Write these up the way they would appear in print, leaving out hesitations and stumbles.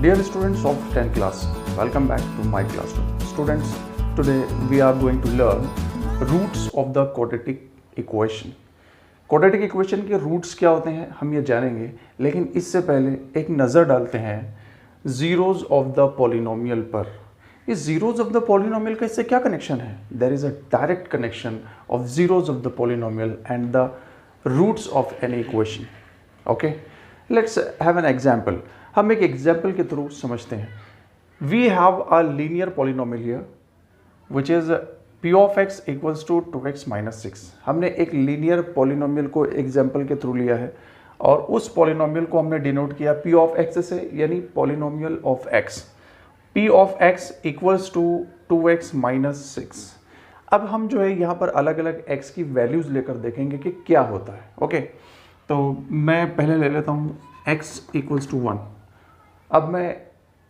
Dear students of 10th class, welcome back to my classroom. Students, today we are going to learn roots of the quadratic equation. Quadratic equation के roots क्या होते हैं हम ये जानेंगे, लेकिन इससे पहले एक नज़र डालते हैं ज़ीरोज़ ऑफ द पॉलिनोमियल पर। इस ज़ीरोज़ ऑफ द पॉलिनोमियल का इससे क्या कनेक्शन है? There is a direct connection of zeros of the polynomial and the roots of any equation. Okay, let's have an example. हम एक एग्जाम्पल के through समझते हैं। We have a linear polynomial here which is p of x equals to 2x minus 6। हमने एक linear polynomial को example के through लिया है और उस पॉलिनोमियल को हमने डिनोट किया p of x से, यानी polynomial of x। p of x equals to 2x minus 6। अब हम जो है यहाँ पर अलग अलग x की वैल्यूज़ लेकर देखेंगे कि क्या होता है। ओके, तो मैं पहले ले लेता हूँ x इक्वल्स टू 1। अब मैं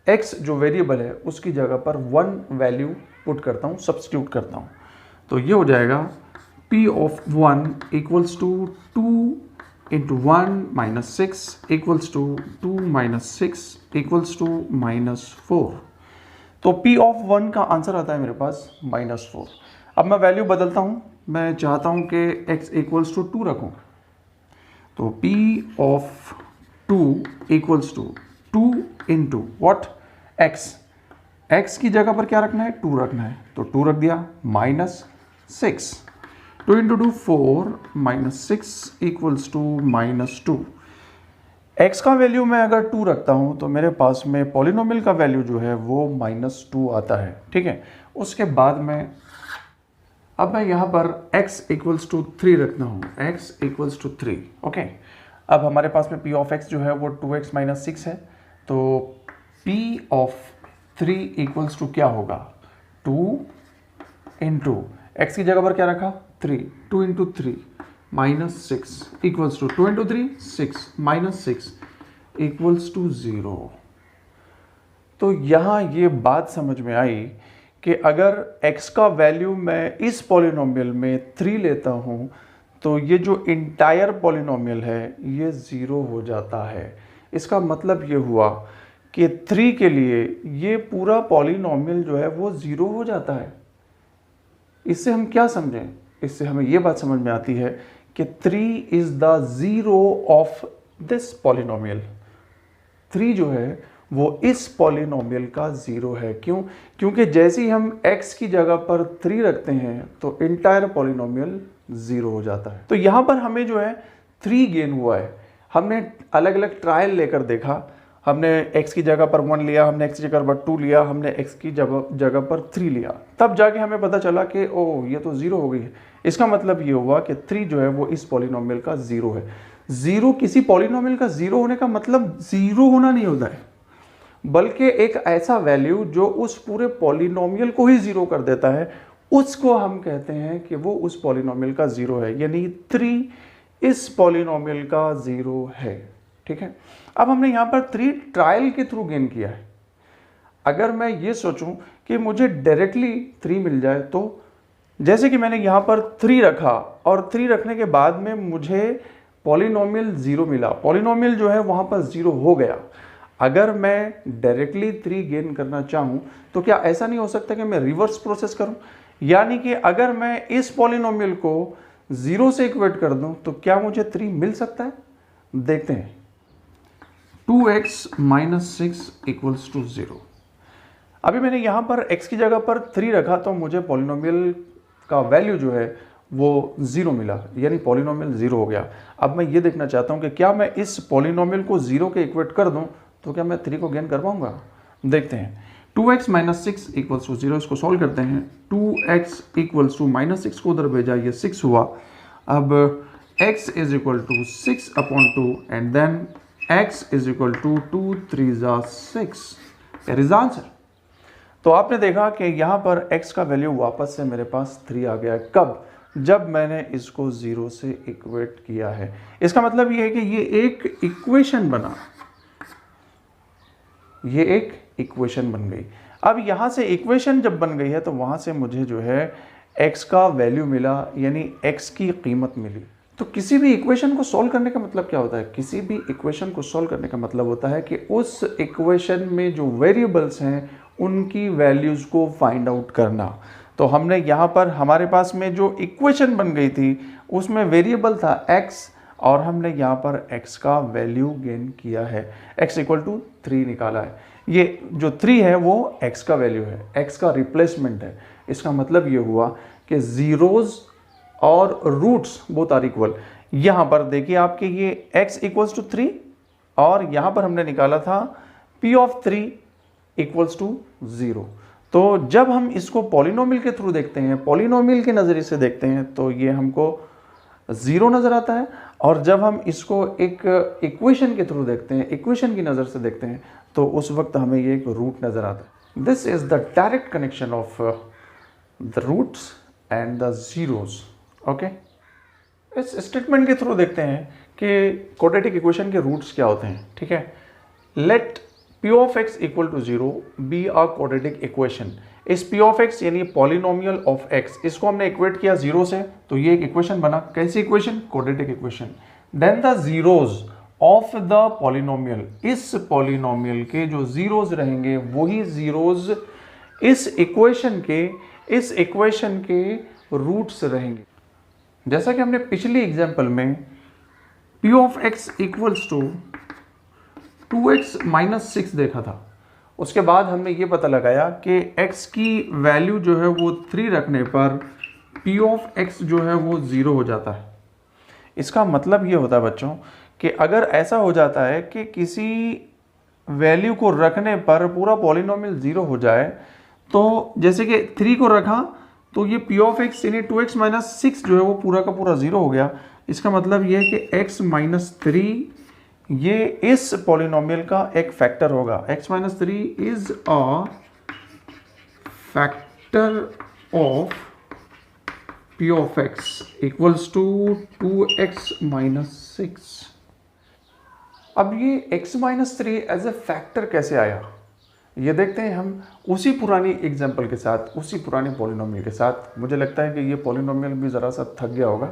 x जो वेरिएबल है उसकी जगह पर 1 वैल्यू पुट करता हूँ, सब्स्टिट्यूट करता हूँ, तो ये हो जाएगा p of 1 equals to 2 into 1 minus 6 equals to 2 minus 6 equals to minus 4। तो p of 1 का आंसर आता है मेरे पास माइनस 4। अब मैं वैल्यू बदलता हूँ, मैं चाहता हूँ कि x इक्वल्स टू 2 रखूँ, तो p of 2 equals to 2 into what x की जगह पर क्या रखना है? 2 रखना है, तो 2 रख दिया minus 6। 2 into 2 4 minus 6 equals to minus 2। x का वैल्यू मैं अगर 2 रखता हूँ तो मेरे पास में पॉलिनोमियल का वैल्यू जो है वो माइनस 2 आता है। ठीक है, उसके बाद में अब मैं यहाँ पर x इक्वल्स टू 3 रखता हूँ, x इक्वल्स टू 3। ओके, अब हमारे पास में p ऑफ x जो है वो 2x माइनस 6 है, तो p ऑफ 3 इक्वल्स टू क्या होगा? 2 इंटू एक्स की जगह पर क्या रखा? 3। 2 into 3 minus 6 equals to 2 into 3 6 minus 6 equals to 0। तो यहाँ ये बात समझ में आई कि अगर x का वैल्यू मैं इस पॉलिनोमियल में 3 लेता हूँ तो ये जो इंटायर पॉलिनोमियल है ये 0 हो जाता है। इसका मतलब ये हुआ कि 3 के लिए ये पूरा पॉलिनोमियल जो है वो 0 हो जाता है। इससे हम क्या समझें? इससे हमें ये बात समझ में आती है कि 3 is the zero of this polynomial. 3 जो है वो इस पॉलिनोमियल का 0 है। क्यों? क्योंकि जैसे ही हम x की जगह पर 3 रखते हैं तो इंटायर पॉलिनोमियल 0 हो जाता है। तो यहाँ पर हमें जो है 3 गेन हुआ है। हमने अलग अलग ट्रायल लेकर देखा, हमने x की जगह पर 1 लिया, हमने x की जगह पर 2 लिया, हमने x की जगह पर 3 लिया, तब जाके हमें पता चला कि ओह ये तो 0 हो गई है। इसका मतलब ये हुआ कि 3 जो है वो इस पॉलिनोमियल का 0 है। 0 किसी पॉलिनोमियल का 0 होने का मतलब 0 होना नहीं होता है, बल्कि एक ऐसा वैल्यू जो उस पूरे पॉलिनोमियल को ही 0 कर देता है, उसको हम कहते हैं कि वो उस पॉलिनोमियल का 0 है। यानी 3 इस पॉलिनोमियल का 0 है। ठीक है, अब हमने यहाँ पर 3 ट्रायल के थ्रू गेन किया है। अगर मैं ये सोचूं कि मुझे डायरेक्टली 3 मिल जाए, तो जैसे कि मैंने यहाँ पर 3 रखा और 3 रखने के बाद में मुझे पॉलिनोमियल 0 मिला, पॉलिनोमियल जो है वहाँ पर 0 हो गया। अगर मैं डायरेक्टली 3 गेन करना चाहूँ तो क्या ऐसा नहीं हो सकता कि मैं रिवर्स प्रोसेस करूँ? यानी कि अगर मैं इस पॉलिनोमियल को 0 से इक्वेट कर दूँ तो क्या मुझे 3 मिल सकता है? देखते हैं। 2x minus 6 equals to 0। अभी मैंने यहाँ पर x की जगह पर 3 रखा तो मुझे पॉलिनोमियल का वैल्यू जो है वो 0 मिला, यानी पॉलिनोमियल 0 हो गया। अब मैं ये देखना चाहता हूँ कि क्या मैं इस पॉलिनोमियल को 0 के इक्वेट कर दूँ तो क्या मैं 3 को गेन कर पाऊँगा? देखते हैं। 2x माइनस 6 इक्वल्स टू 0, इसको सॉल्व करते हैं। 2x इक्वल्स टू माइनस 6 को उधर भेजा, ये 6 हुआ। अब x is equal to 6 upon 2 and then x is equal to 2 3 6। There is answer. तो आपने देखा कि यहाँ पर x का वैल्यू वापस से मेरे पास 3 आ गया। कब? जब मैंने इसको 0 से इक्वेट किया है। इसका मतलब ये है कि ये एक इक्वेशन बना, ये एक इक्वेशन बन गई। अब यहाँ से इक्वेशन जब बन गई है तो वहाँ से मुझे जो है x का वैल्यू मिला, यानी x की कीमत मिली। तो किसी भी इक्वेशन को सॉल्व करने का मतलब क्या होता है? किसी भी इक्वेशन को सॉल्व करने का मतलब होता है कि उस इक्वेशन में जो वेरिएबल्स हैं उनकी वैल्यूज़ को फाइंड आउट करना। तो हमने यहाँ पर हमारे पास में जो इक्वेशन बन गई थी उसमें वेरिएबल था x और हमने यहाँ पर x का वैल्यू गेन किया है, x इक्वल टू 3 निकाला है। ये जो 3 है वो x का वैल्यू है, x का रिप्लेसमेंट है। इसका मतलब ये हुआ कि ज़ीरोज़ और रूट्स बोथ आर इक्वल। यहाँ पर देखिए आपके ये x इक्वल्स टू 3 और यहाँ पर हमने निकाला था p ऑफ 3 इक्वल्स टू 0। तो जब हम इसको पॉलिनोमियल के थ्रू देखते हैं, पॉलिनोमियल के नज़रिए से देखते हैं तो ये हमको 0 नज़र आता है, और जब हम इसको एक इक्वेशन के थ्रू देखते हैं, इक्वेशन की नज़र से देखते हैं, तो उस वक्त हमें ये एक रूट नज़र आता है। This is the direct connection of the roots and the zeros. Okay, इस स्टेटमेंट के थ्रू देखते हैं कि क्वाड्रेटिक इक्वेशन के रूट्स क्या होते हैं। ठीक है, let p of x equal to 0 be a quadratic equation. इस p ऑफ x यानी पॉलिनोमियल ऑफ x, इसको हमने इक्वेट किया 0 से, तो ये एक इक्वेशन बना। कैसी equation? Quadratic equation. Then the zeros of the polynomial, इस पॉलिनोमियल के जो जीरोज रहेंगे वही जीरोज इस इक्वेशन के रूट्स रहेंगे। जैसा कि हमने पिछली एग्जांपल में p of x equals to 2x minus 6 देखा था, उसके बाद हमने ये पता लगाया कि x की वैल्यू जो है वो 3 रखने पर p ऑफ x जो है वो 0 हो जाता है। इसका मतलब ये होता है बच्चों कि अगर ऐसा हो जाता है कि किसी वैल्यू को रखने पर पूरा पॉलिनोमियल 0 हो जाए, तो जैसे कि 3 को रखा तो ये p ऑफ x यानी 2x माइनस 6 जो है वो पूरा का पूरा 0 हो गया। इसका मतलब ये है कि x माइनस 3 ये इस पॉलिनोमियल का एक फैक्टर होगा। x minus 3 is a factor of p of x equals to 2x minus 6। अब ये x minus 3 as a factor कैसे आया, ये देखते हैं हम उसी पुरानी एग्जाम्पल के साथ, उसी पुराने पॉलिनोमियल के साथ। मुझे लगता है कि ये पॉलिनोमियल भी ज़रा सा थक गया होगा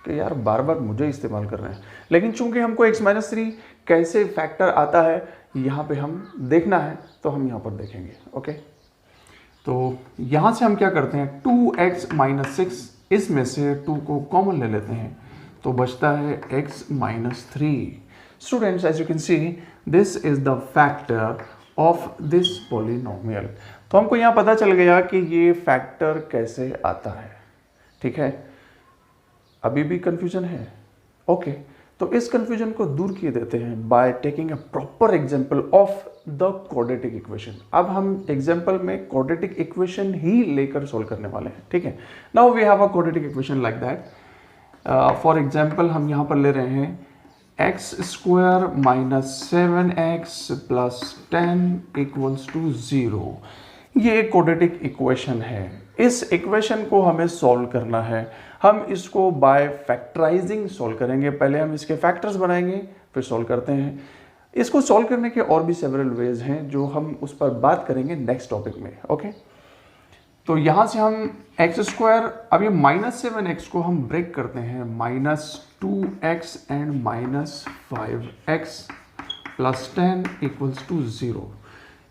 कि यार बार बार मुझे इस्तेमाल कर रहे हैं, लेकिन चूंकि हमको x माइनस 3 कैसे फैक्टर आता है यहाँ पे हम देखना है, तो हम यहाँ पर देखेंगे। ओके, तो यहाँ से हम क्या करते हैं, 2x माइनस 6, इसमें से 2 को कॉमन ले लेते हैं, तो बचता है x minus 3। Students, as you can see this is the factor of this polynomial. तो हमको यहाँ पता चल गया कि ये फैक्टर कैसे आता है। ठीक है, अभी भी कंफ्यूजन है? ओके, तो इस कंफ्यूजन को दूर किए देते हैं by taking a proper example of the quadratic equation. अब हम एग्जांपल में क्वाड्रेटिक इक्वेशन ही लेकर सॉल्व करने वाले हैं। ठीक है, now we have a quadratic equation like that. For example हम यहाँ पर ले रहे हैं x square minus 7x plus 10 equals to 0। ये एक क्वाड्रेटिक इक्वेशन है। इस इक्वेशन को हमें सॉल्व करना है। हम इसको बाय फैक्टराइजिंग सॉल्व करेंगे। पहले हम इसके फैक्टर्स बनाएंगे, फिर सॉल्व करते हैं। इसको सॉल्व करने के और भी सेवरल वेज हैं जो हम उस पर बात करेंगे नेक्स्ट टॉपिक में। ओके, तो यहाँ से हम एक्स स्क्वायर, अब ये माइनस 7x को हम ब्रेक करते हैं, minus 2x and minus 5x plus 10 equals to 0।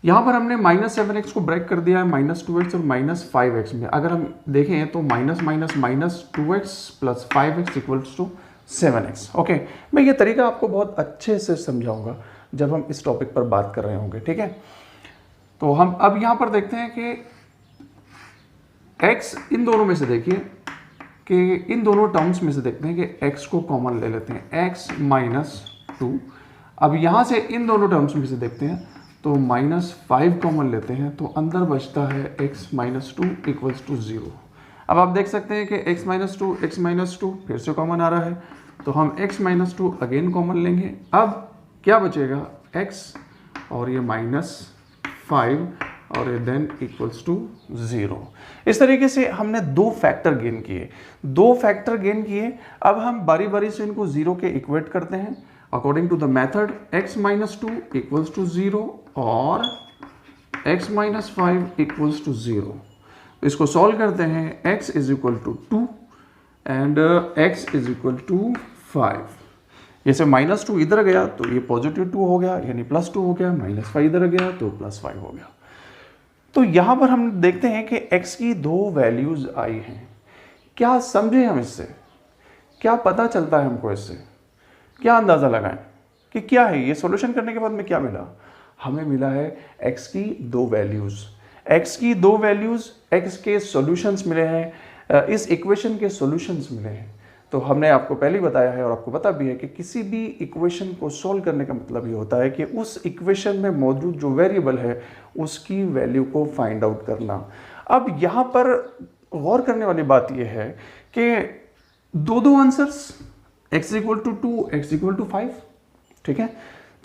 यहाँ पर हमने माइनस 7x को ब्रेक कर दिया है माइनस 2x और माइनस 5x में। अगर हम देखें तो minus minus minus 2x plus 5x equals to 7x। Okay, मैं ये तरीका आपको बहुत अच्छे से समझाऊंगा जब हम इस टॉपिक पर बात कर रहे होंगे। ठीक है, तो हम अब यहाँ पर देखते हैं कि x इन दोनों में से, देखिए कि इन दोनों टर्म्स में से देखते हैं कि x को कॉमन ले लेते हैं, x माइनस 2। अब यहाँ से इन दोनों टर्म्स में से देखते हैं तो माइनस 5 कॉमन लेते हैं, तो अंदर बचता है x माइनस 2 इक्वल्स टू 0। अब आप देख सकते हैं कि x माइनस 2 फिर से कॉमन आ रहा है, तो हम x माइनस 2 अगेन कॉमन लेंगे। अब क्या बचेगा, x और ये माइनस 5 और ये देन इक्वल्स टू 0। इस तरीके से हमने दो फैक्टर गेन किए। अब हम बारी बारी से इनको 0 के इक्वेट करते हैं according to the method x minus 2 equals to 0 और x माइनस 5 इक्वल्स टू 0। इसको सॉल्व करते हैं, x is equal to 2, and x is equal to 5। जैसे -2 इधर गया तो ये +2 हो गया, यानी +2 हो गया, -5 इधर गया तो +5 हो गया। तो यहाँ पर हम देखते हैं कि x की 2 वैल्यूज आई हैं। क्या समझे हम इससे, क्या पता चलता है हमको इससे, क्या अंदाज़ा लगाएं कि क्या है ये। सॉल्यूशन करने के बाद में क्या मिला, हमें मिला है x की 2 वैल्यूज़, x की 2 वैल्यूज़, x के सॉल्यूशंस मिले हैं, इस इक्वेशन के सॉल्यूशंस मिले हैं। तो हमने आपको पहले ही बताया है और आपको पता भी है कि किसी भी इक्वेशन को सॉल्व करने का मतलब ये होता है कि उस इक्वेशन में मौजूद जो वेरिएबल है उसकी वैल्यू को फाइंड आउट करना। अब यहाँ पर गौर करने वाली बात यह है कि दो answers, x equal to 2, x equal to 5, ठीक है।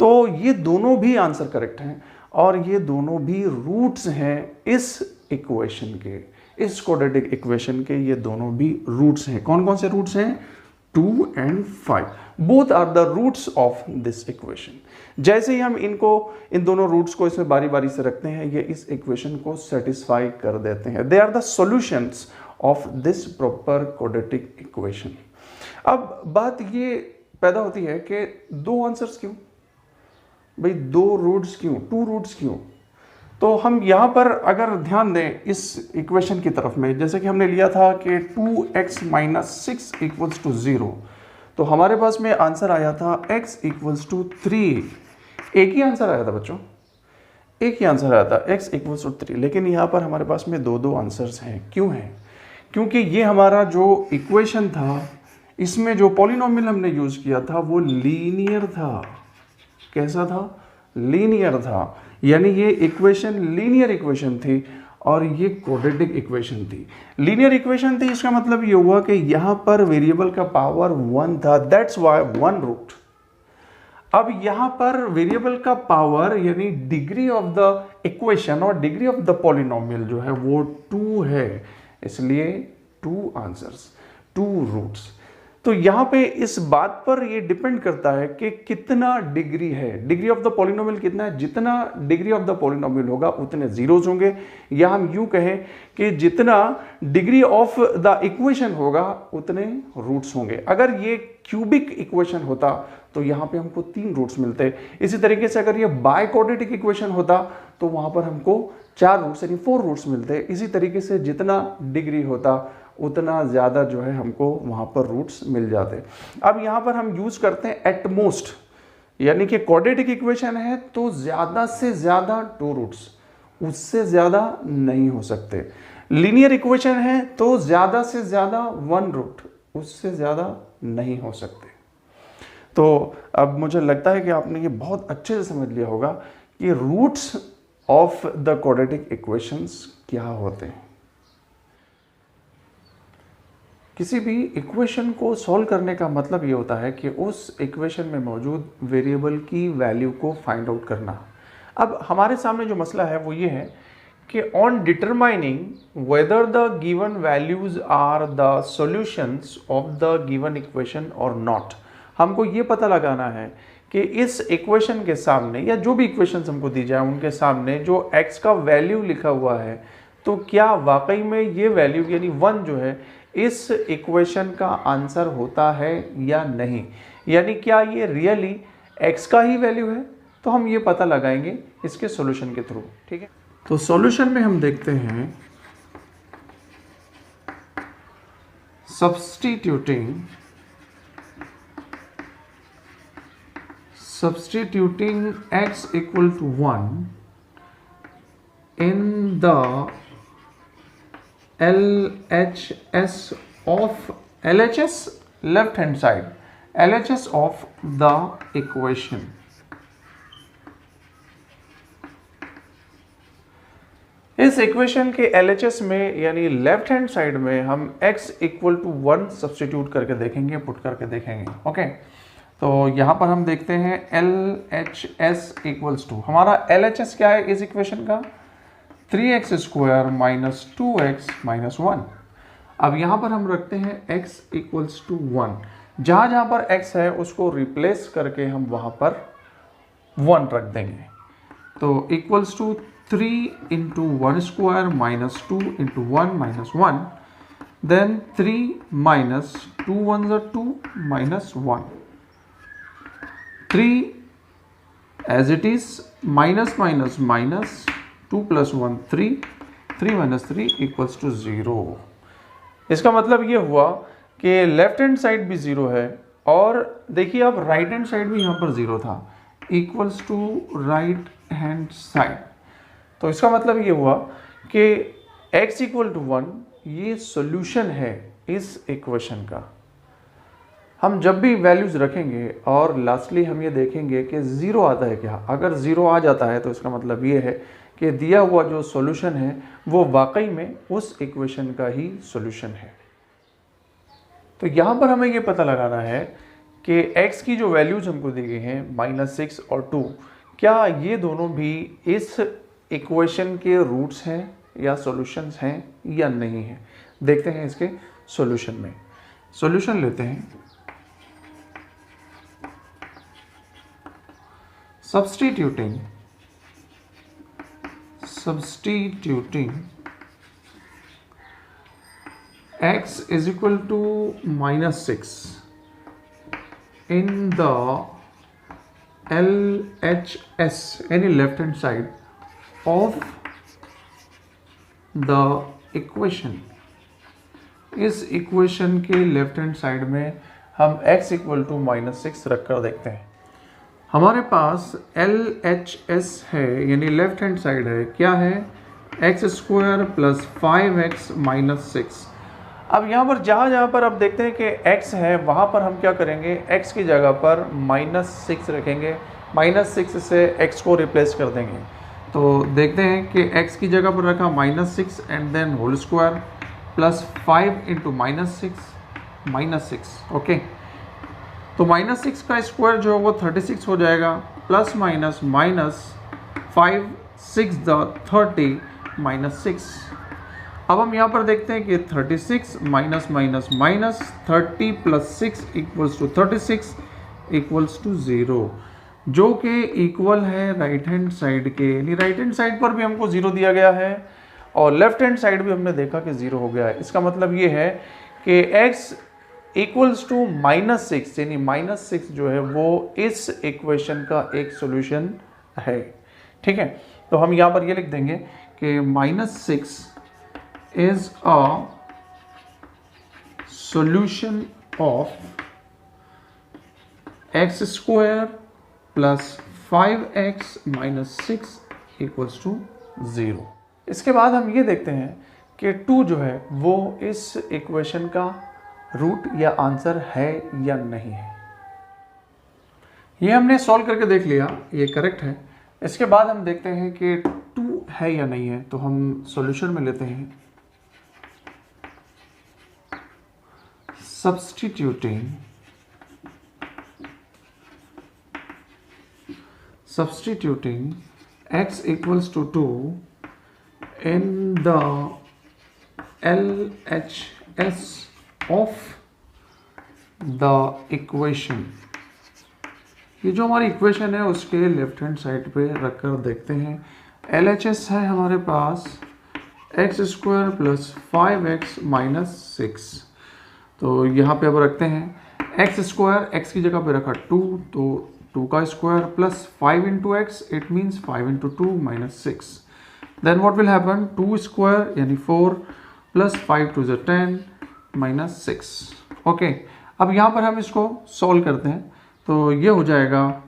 तो ये दोनों भी आंसर करेक्ट हैं और ये दोनों भी रूट्स हैं इस इक्वेशन के, इस क्वाड्रेटिक इक्वेशन के ये दोनों भी रूट्स हैं। कौन कौन से रूट्स हैं, 2 and 5, both are the roots of this equation. जैसे ही हम इन दोनों रूट्स को इसमें बारी बारी से रखते हैं, ये इस इक्वेशन को सेटिस्फाई कर देते हैं। They are the solutions of this proper quadratic equation. अब बात ये पैदा होती है कि 2 आंसर्स क्यों भाई, 2 रूट्स क्यों, 2 रूट्स क्यों। तो हम यहाँ पर अगर ध्यान दें इस इक्वेशन की तरफ में, जैसे कि हमने लिया था कि 2x - 6 = 0, तो हमारे पास में आंसर आया था x = 3। एक ही आंसर आया था बच्चों, एक ही आंसर आया था, x = 3। लेकिन यहाँ पर हमारे पास में 2 आंसर्स हैं। क्यों हैं, क्योंकि ये हमारा जो इक्वेशन था इसमें जो पॉलिनोमियल हमने यूज़ किया था वो लीनियर था। कैसा था, लीनियर था, यानी ये इक्वेशन लीनियर इक्वेशन थी और ये क्वाड्रेटिक इक्वेशन थी। लीनियर इक्वेशन थी, इसका मतलब ये हुआ कि यहाँ पर वेरिएबल का पावर 1 था, दैट्स व्हाई 1 रूट। अब यहाँ पर वेरिएबल का पावर यानी डिग्री ऑफ द इक्वेशन और डिग्री ऑफ द पॉलिनोमियल जो है वो 2 है, इसलिए 2 आंसर्स, 2 रूट्स। तो यहाँ पे इस बात पर ये डिपेंड करता है कि कितना डिग्री है, डिग्री ऑफ द पॉलिनोमियल कितना है। जितना डिग्री ऑफ द पॉलिनोमियल होगा उतने जीरोज होंगे, या हम यूं कहें कि जितना डिग्री ऑफ द इक्वेशन होगा उतने रूट्स होंगे। अगर ये क्यूबिक इक्वेशन होता तो यहाँ पे हमको 3 रूट्स मिलते। इसी तरीके से अगर ये बाइक्वाड्रेटिक इक्वेशन होता तो वहाँ पर हमको 4 रूट्स यानी 4 रूट्स मिलते। इसी तरीके से जितना डिग्री होता उतना ज़्यादा जो है हमको वहाँ पर रूट्स मिल जाते। अब यहाँ पर हम यूज़ करते हैं एट मोस्ट, यानी कि क्वाड्रेटिक इक्वेशन है तो ज़्यादा से ज़्यादा 2 रूट्स, उससे ज़्यादा नहीं हो सकते। लीनियर इक्वेशन है तो ज़्यादा से ज़्यादा 1 रूट, उससे ज़्यादा नहीं हो सकते। तो अब मुझे लगता है कि आपने ये बहुत अच्छे से समझ लिया होगा कि roots of the quadratic equations क्या होते हैं। किसी भी इक्वेशन को सॉल्व करने का मतलब ये होता है कि उस इक्वेशन में मौजूद वेरिएबल की वैल्यू को फाइंड आउट करना। अब हमारे सामने जो मसला है वो ये है कि on determining whether the given values are the solutions of the given equation और नॉट, हमको ये पता लगाना है कि इस इक्वेशन के सामने या जो भी इक्वेशंस हमको दी जाए उनके सामने जो x का वैल्यू लिखा हुआ है तो क्या वाकई में ये वैल्यू यानी 1 जो है इस इक्वेशन का आंसर होता है या नहीं, यानी क्या ये रियली x का ही वैल्यू है। तो हम ये पता लगाएंगे इसके सॉल्यूशन के थ्रू, ठीक है। तो सॉल्यूशन में हम देखते हैं substituting x equal to 1 in the LHS left hand side, LHS of the equation. इस इक्वेशन के LHS में यानी लेफ्ट हैंड साइड में हम x इक्वल टू 1 सब्सटीट्यूट करके देखेंगे, पुट करके देखेंगे। ओके, तो यहाँ पर हम देखते हैं LHS इक्वल्स टू, हमारा LHS क्या है इस इक्वेशन का, 3x square minus 2x minus 1। अब यहाँ पर हम रखते हैं x इक्वल्स टू 1, जहाँ जहाँ पर x है उसको रिप्लेस करके हम वहाँ पर 1 रख देंगे। तो equals to 3 into 1 square minus 2 into 1 minus 1 then 3 minus 2 ones are 2 minus 1, 3 as it is, minus minus minus 2 plus 1 3, 3 minus 3 equals to 0। इसका मतलब ये हुआ कि लेफ्ट हैंड साइड भी 0 है और देखिए अब राइट हैंड साइड भी यहाँ पर 0 था, equals to right hand side. तो इसका मतलब ये हुआ कि x इक्वल टू 1 ये सॉल्यूशन है इस इक्वेशन का। हम जब भी वैल्यूज रखेंगे और लास्टली हम ये देखेंगे कि 0 आता है क्या। अगर 0 आ जाता है तो इसका मतलब ये है कि दिया हुआ जो सॉल्यूशन है वो वाकई में उस इक्वेशन का ही सॉल्यूशन है। तो यहाँ पर हमें ये पता लगाना है कि x की जो वैल्यूज हमको दी गई हैं -6 और 2, क्या ये दोनों भी इस इक्वेशन के रूट्स हैं या सॉल्यूशंस हैं या नहीं हैं। देखते हैं इसके सॉल्यूशन में। सॉल्यूशन लेते हैं। Substituting x is equal to -6 in the LHS, any left hand side of the equation। इस इक्वेशन के लेफ्ट हैंड साइड में हम x इक्वल टू -6 रखकर देखते हैं। हमारे पास LHS है यानी लेफ्ट हैंड साइड है, क्या है x² प्लस 5x माइनस 6। अब यहाँ पर जहाँ पर अब देखते हैं कि x है वहाँ पर हम क्या करेंगे, x की जगह पर -6 रखेंगे, -6 से x को रिप्लेस कर देंगे। तो देखते हैं कि x की जगह पर रखा -6 and then whole square plus 5 into -6 okay. तो -6 का स्क्वायर जो है वो 36 हो जाएगा, प्लस माइनस -5 6 30 -6। अब हम यहाँ पर देखते हैं कि 36 minus 30 plus 6 equals to 36 equals to 0, जो कि इक्वल है राइट हैंड साइड के। यानी राइट हैंड साइड पर भी हमको 0 दिया गया है और लेफ्ट हैंड साइड भी हमने देखा कि 0 हो गया है। इसका मतलब ये है कि x इक्वल्स टू -6 यानी -6 जो है वो इस इक्वेशन का एक सॉल्यूशन है। ठीक है, तो हम यहाँ पर ये लिख देंगे कि -6 is a solution of x² plus 5x minus 6 equals to 0। इसके बाद हम ये देखते हैं कि 2 जो है वो इस इक्वेशन का रूट या आंसर है या नहीं है। ये हमने सॉल्व करके देख लिया, ये करेक्ट है। इसके बाद हम देखते हैं कि 2 है या नहीं है। तो हम सॉल्यूशन में लेते हैं substituting x equals to 2 in the LHS of the equation। ये जो हमारी इक्वेशन है उसके लेफ्ट हैंड साइड पे रखकर देखते हैं। LHS है हमारे पास x² प्लस 5x माइनस 6। तो यहाँ पे अब रखते हैं x², x की जगह पे रखा 2, तो 2 का square plus 5 into x, it means 5 into 2 minus 6। Then what will happen, 2 square यानी 4 प्लस 5 टू ज 10 माइनस 6। ओके, अब यहाँ पर हम इसको सॉल्व करते हैं। तो ये हो जाएगा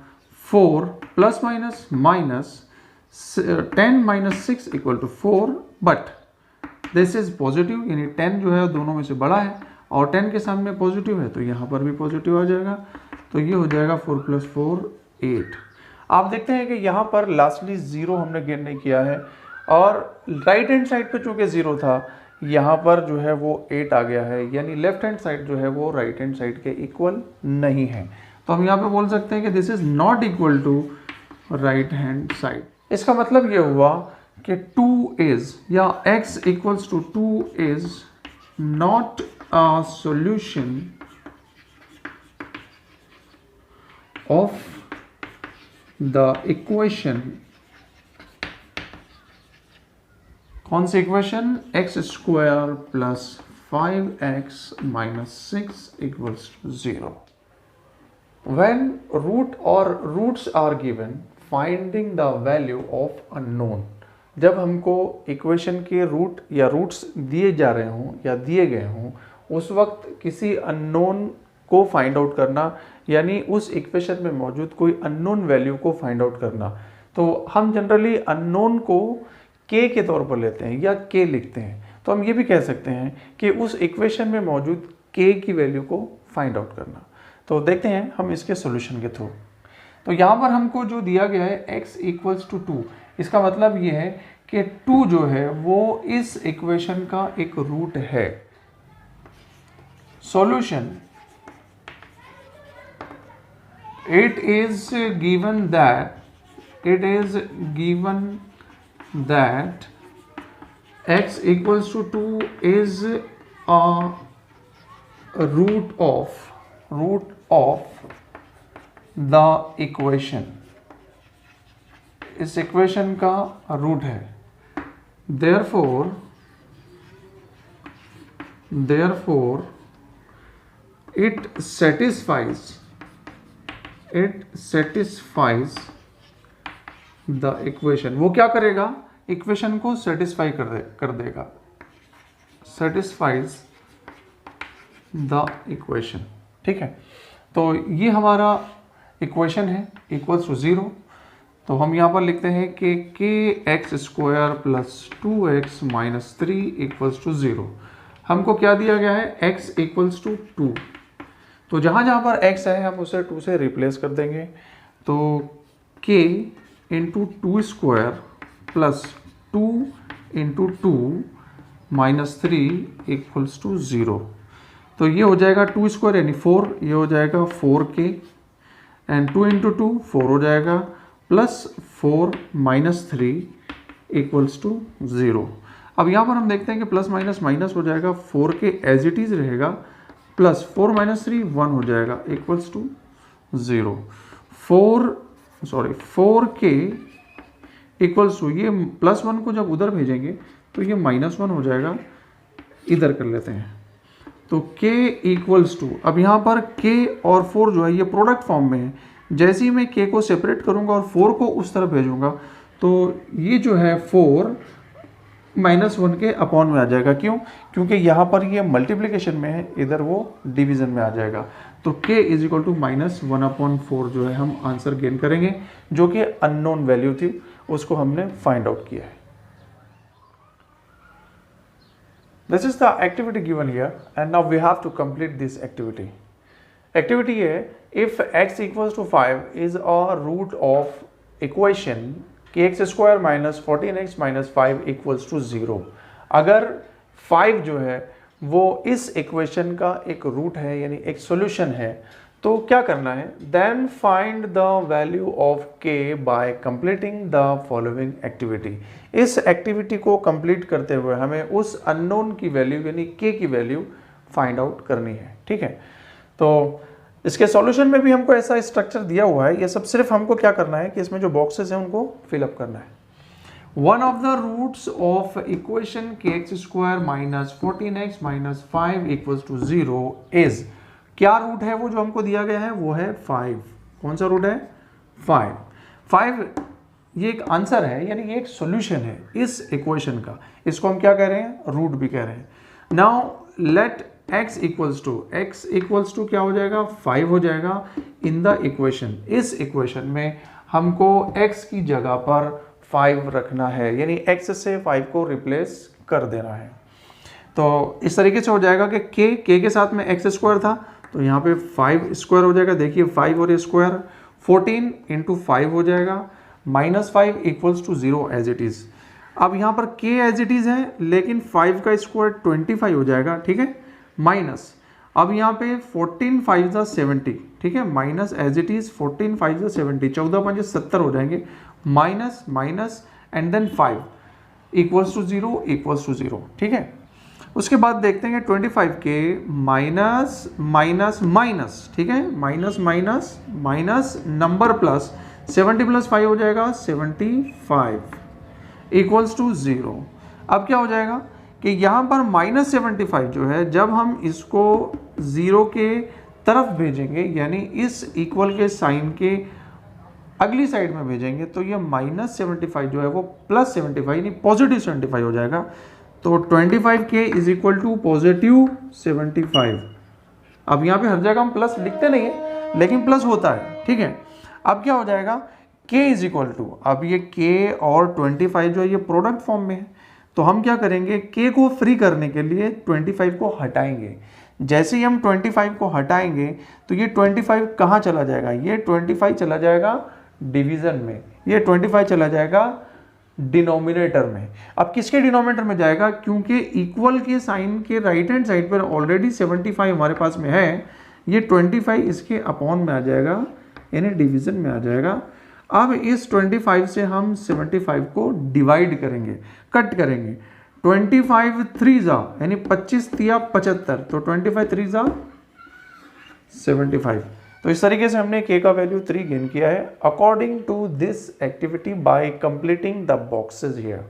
4 plus minus minus 10 minus 6 equal to 4, but this is positive यानी 10 जो है दोनों में से बड़ा है और 10 के सामने पॉजिटिव है तो यहाँ पर भी पॉजिटिव आ जाएगा। तो ये हो जाएगा 4 प्लस 4 8। आप देखते हैं कि यहाँ पर लास्टली 0 हमने गेन नहीं किया है और राइट हैंड साइड पे चूंकि 0 था, यहाँ पर जो है वो 8 आ गया है, यानी लेफ्ट हैंड साइड जो है वो राइट हैंड साइड के इक्वल नहीं है। तो हम यहाँ पे बोल सकते हैं कि this is not equal to right hand side. इसका मतलब ये हुआ कि 2 इज या x equals to 2 is not a solution of the equation। कौन सी equation, x² plus 5x minus 6 equals to 0. When root or roots are given, finding the value of unknown. जब हमको इक्वेशन के रूट या roots दिए जा रहे हों या दिए गए हों, उस वक्त किसी अननोन को फाइंड आउट करना, यानी उस इक्वेशन में मौजूद कोई अननोन वैल्यू को फाइंड आउट करना, तो हम जनरली अननोन को k के तौर पर लेते हैं या k लिखते हैं। तो हम ये भी कह सकते हैं कि उस इक्वेशन में मौजूद k की वैल्यू को फाइंड आउट करना। तो देखते हैं हम इसके सॉल्यूशन के थ्रू। तो यहाँ पर हमको जो दिया गया है x इक्वल्स टू 2, इसका मतलब ये है कि 2 जो है वो इस इक्वेशन का एक रूट है। Solution, it is given that x equals to 2 is a root of the equation, इस इक्वेशन का रूट है। therefore it satisfies the equation। वो क्या करेगा? इक्वेशन को सेटिस्फाई कर देगा। satisfies the equation, ठीक है। तो ये हमारा इक्वेशन है इक्वल्स टू 0। तो हम यहाँ पर लिखते हैं कि kx² plus 2x minus 3 equals to 0। हमको क्या दिया गया है? x equals to 2। तो जहाँ जहाँ पर x है हम उसे 2 से रिप्लेस कर देंगे। तो k into 2² plus 2 into 2 minus 3 equals to 0। तो ये हो जाएगा 2² यानी 4, ये हो जाएगा 4k एंड 2 इंटू 2 4 हो जाएगा प्लस 4 माइनस 3 इक्वल्स टू 0। अब यहाँ पर हम देखते हैं कि प्लस माइनस माइनस हो जाएगा, 4k एज इट इज रहेगा, प्लस 4 माइनस 3 1 हो जाएगा equals to 0। 4k equals to, ये प्लस 1 को जब उधर भेजेंगे तो ये माइनस 1 हो जाएगा, इधर कर लेते हैं। तो k इक्वल्स टू, अब यहाँ पर k और 4 जो है ये प्रोडक्ट फॉर्म में है। जैसे ही मैं k को सेपरेट करूँगा और 4 को उस तरफ भेजूंगा तो ये जो है 4 माइनस 1 के अपॉन में आ जाएगा। क्यों? क्योंकि यहाँ पर ये मल्टीप्लिकेशन में है, इधर वो डिवीजन में आ जाएगा। तो k is equal to minus 1/4 जो है हम आंसर गेन करेंगे, जो कि अननोन वैल्यू थी, उसको हमने फाइंड आउट किया है। This is the activity given here, and now we have to complete this activity. Activity है, if x equals to 5 is a root of equation kx² minus 14x minus 5 equals to 0। अगर 5 जो है वो इस equation का एक root है यानी एक सॉल्यूशन है, तो क्या करना है? Then find the value of k by completing the following activity. इस एक्टिविटी को कंप्लीट करते हुए हमें उस अननोन की वैल्यू यानी k की वैल्यू फाइंड आउट करनी है, ठीक है। तो इसके सॉल्यूशन में भी हमको ऐसा स्ट्रक्चर दिया हुआ है। ये सब सिर्फ हमको क्या करना है कि इसमें जो बॉक्सेस हैं उनको फिलअप करना है। One of the roots of equation kx² minus 14x minus 5 equals to 0 is, क्या रूट है वो जो हमको दिया गया है? वो है 5। कौन सा रूट है? 5 ये एक आंसर है, यानी ये एक सॉल्यूशन है इस इक्वेशन का। इसको हम क्या कह रहे हैं? रूट भी कह रहे हैं। Now let x equals to क्या हो जाएगा? 5 हो जाएगा इन द इक्वेशन। इस इक्वेशन में हमको x की जगह पर 5 रखना है, यानी x से 5 को रिप्लेस कर देना है। तो इस तरीके से हो जाएगा कि k के साथ में x² था, तो यहाँ पे 5² हो जाएगा। देखिए 5 और स्क्वायर 14 इंटू 5 हो जाएगा, minus 5 equals to 0 as it is. अब यहाँ पर k एज इट इज है, लेकिन 5 का स्क्वायर 25 हो जाएगा, ठीक है, माइनस। अब यहाँ पे 14 5 ज़ा 70, ठीक है, माइनस एज इट इज 14 5 ज़ा 70, 14 5 70 हो जाएंगे, minus minus and then 5 equals to 0 equals to 0, ठीक है। उसके बाद देखते हैं 25 के माइनस माइनस माइनस, ठीक है, minus minus minus number plus 70 plus 5 हो जाएगा 75 इक्वल्स टू 0। अब क्या हो जाएगा कि यहाँ पर -75 जो है जब हम इसको 0 के तरफ भेजेंगे यानी इस इक्वल के साइन के अगली साइड में भेजेंगे तो ये -75 जो है वो +75 यानी +75 हो जाएगा। तो 25k इज इक्वल टू +75। अब यहाँ पे हर जगह हम प्लस लिखते नहीं है लेकिन प्लस होता है, ठीक है। अब क्या हो जाएगा, k इज इक्वल टू, अब ये k और 25 जो है ये प्रोडक्ट फॉर्म में है, तो हम क्या करेंगे, k को फ्री करने के लिए 25 को हटाएंगे। जैसे ही हम 25 को हटाएंगे तो ये 25 कहाँ चला जाएगा, ये 25 चला जाएगा डिवीजन में, ये 25 चला जाएगा डिनोमिनेटर में। अब किसके डिनोमिनेटर में जाएगा, क्योंकि इक्वल के साइन के राइट हैंड साइड पर ऑलरेडी 75 हमारे पास में है, ये 25 इसके अपॉन में आ जाएगा यानी डिवीजन में आ जाएगा। अब इस 25 से हम 75 को डिवाइड करेंगे, कट करेंगे। 25 3 जा यानी 25 तिया 75, तो 25 3 जा 75। तो इस तरीके से हमने k का वैल्यू 3 गेन किया है according to this activity by completing the boxes here.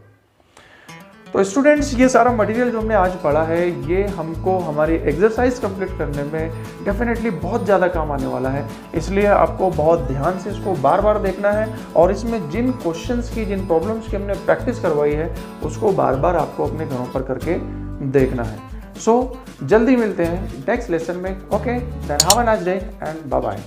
तो स्टूडेंट्स, ये सारा मटेरियल जो हमने आज पढ़ा है ये हमको हमारी एक्सरसाइज कंप्लीट करने में डेफिनेटली बहुत ज़्यादा काम आने वाला है, इसलिए आपको बहुत ध्यान से इसको बार बार देखना है और इसमें जिन क्वेश्चंस की, जिन प्रॉब्लम्स की हमने प्रैक्टिस करवाई है उसको बार बार आपको अपने घरों पर करके देखना है। सो जल्दी मिलते हैं नेक्स्ट लेसन में। Okay, then have a nice day and bye bye.